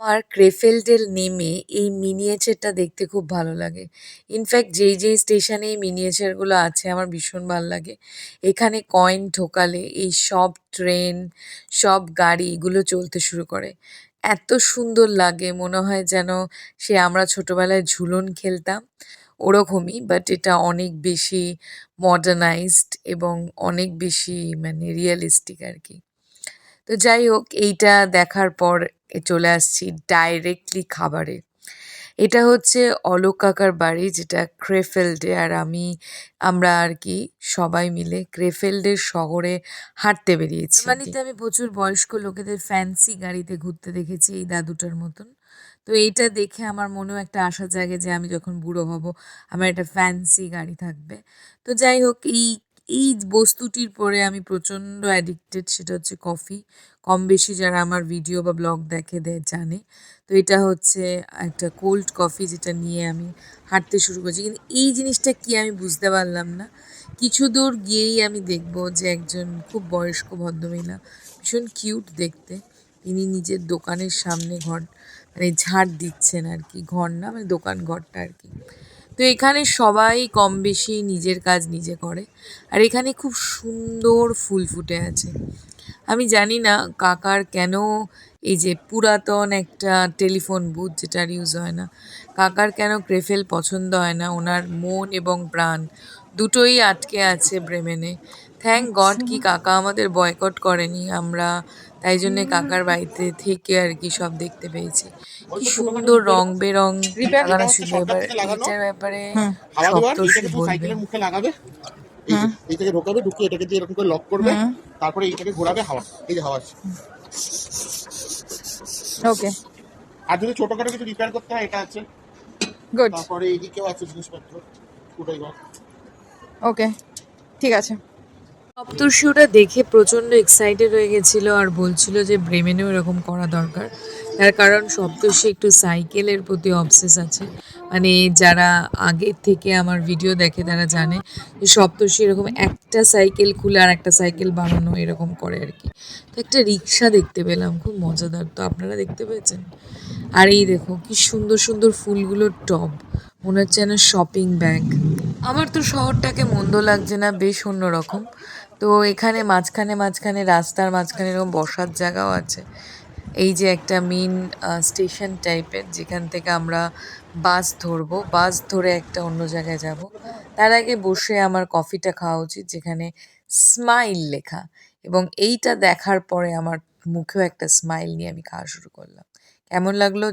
আর ক্রেফেল্ডের নেমে এই মিনিয়েচারটা দেখতে খুব ভালো লাগে। ইনফ্যাক্ট যেই স্টেশনে এই মিনিয়েচারগুলো আছে আমার ভীষণ ভালো লাগে। এখানে কয়েন ঢোকালে এই সব ট্রেন, সব গাড়ি এগুলো চলতে শুরু করে। এত সুন্দর লাগে মনে হয় যেন সে আমরা ছোটবেলায় ঝুলন খেলতাম ওরকমই, বাট এটা অনেক বেশি মডার্নাইজড এবং অনেক বেশি মানে রিয়ালিস্টিক আর কি। তো যাই হোক এইটা দেখার পর চলে আসছি ডাইরেক্টলি খাবারে। এটা হচ্ছে অলোক কাকার বাড়ি যেটা ক্রেফেল্ডে, আর আমরা আর কি সবাই মিলে ক্রেফেল্ডের শহরে হাঁটতে বেরিয়েছি। জার্মানিতে আমি প্রচুর বয়স্ক লোকেদের ফ্যান্সি গাড়িতে ঘুরতে দেখেছি এই দাদুটার মতন। তো এইটা দেখে আমার মনেও একটা আশা জাগে যে আমি যখন বুড়ো হব আমার একটা ফ্যান্সি গাড়ি থাকবে। তো যাই হোক এই বস্তুটির পরে আমি প্রচণ্ড অ্যাডিক্টেড, সেটা হচ্ছে কফি। কম বেশি যারা আমার ভিডিও বা ব্লগ দেখে জানে। তো এটা হচ্ছে একটা কোল্ড কফি যেটা নিয়ে আমি হাঁটতে শুরু করেছি। কিন্তু এই জিনিসটা কি আমি বুঝতে পারলাম না। কিছু দূর গিয়েই আমি দেখব যে একজন খুব বয়স্ক ভদ্রমহিলা, ভীষণ কিউট দেখতে, তিনি নিজের দোকানের সামনে মানে ঝাড় দিচ্ছেন আর কি, ঘর না মানে দোকান ঘরটা আর কি। তো এখানে সবাই কম বেশি নিজের কাজ নিজে করে, আর এখানে খুব সুন্দর ফুল ফুটে আছে। আমি জানি না কাকার কেন এই যে পুরাতন একটা টেলিফোন বুথ যেটা আর ইউজ হয় না, কাকার কেন ক্রেফেল পছন্দ হয় না। ওনার মন এবং প্রাণ দুটোই আটকে আছে ব্রেমেনে। থ্যাংক গড কি কাকা আমাদের বয়কট করেনি, আমরা তাই জন্যে কাকার বাড়িতে থেকে আর কি সব দেখতে পেয়েছি। কি সুন্দর রং বেরং লাগানো ছিল। এবার এইটার ব্যাপারে সপ্তর্ষি বলবে। এইটাকে ঢোকাবে, ঢুকিয়ে এটাকে দিয়ে এরকম করে লক করবে, তারপরে এইটাকে ঘোরাবে, হাওয়া, এই যে হাওয়া আছে। ওকে। আর যদি ছোটখাটো কিছু রিপেয়ার করতে হয় এটা আছে। গুড। তারপরে এইদিকেও আছে জিনিসপত্র, ওটাই বল। ওকে, ঠিক আছে। সপ্তর্ষি ওটা দেখে প্রচণ্ড এক্সাইটেড হয়ে গেছিলো আর বলছিল যে ব্রেমেনেও এরকম করা দরকার। তার কারণ সপ্তর্ষি একটু সাইকেলের প্রতি অবসেস আছে। মানে যারা আগের থেকে আমার ভিডিও দেখে তারা জানে যে সপ্তর্ষি এরকম একটা সাইকেল খুলে আর একটা সাইকেল বানানো এরকম করে আর কি। তো একটা রিক্সা দেখতে পেলাম, খুব মজাদার। তো আপনারা দেখতে পেয়েছেন? আর এই দেখো কি সুন্দর সুন্দর ফুলগুলোর টব, মনে হচ্ছে যেন শপিং ব্যাগ। আমার তো শহরটাকে মন্দ লাগছে না, বেশ অন্যরকম। তো এখানে মাঝখানে রাস্তার মাঝখানে এরকম বসার জায়গাও আছে। এই যে একটা মেন স্টেশন টাইপের, যেখান থেকে আমরা বাস ধরবো, বাস ধরে একটা অন্য জায়গায় যাব। তার আগে বসে আমার কফিটা খাওয়া উচিত যেখানে স্মাইল লেখা, এবং এইটা দেখার পরে আমার মুখেও একটা স্মাইল নিয়ে আমি খাওয়া শুরু করলাম। কেমন লাগলো?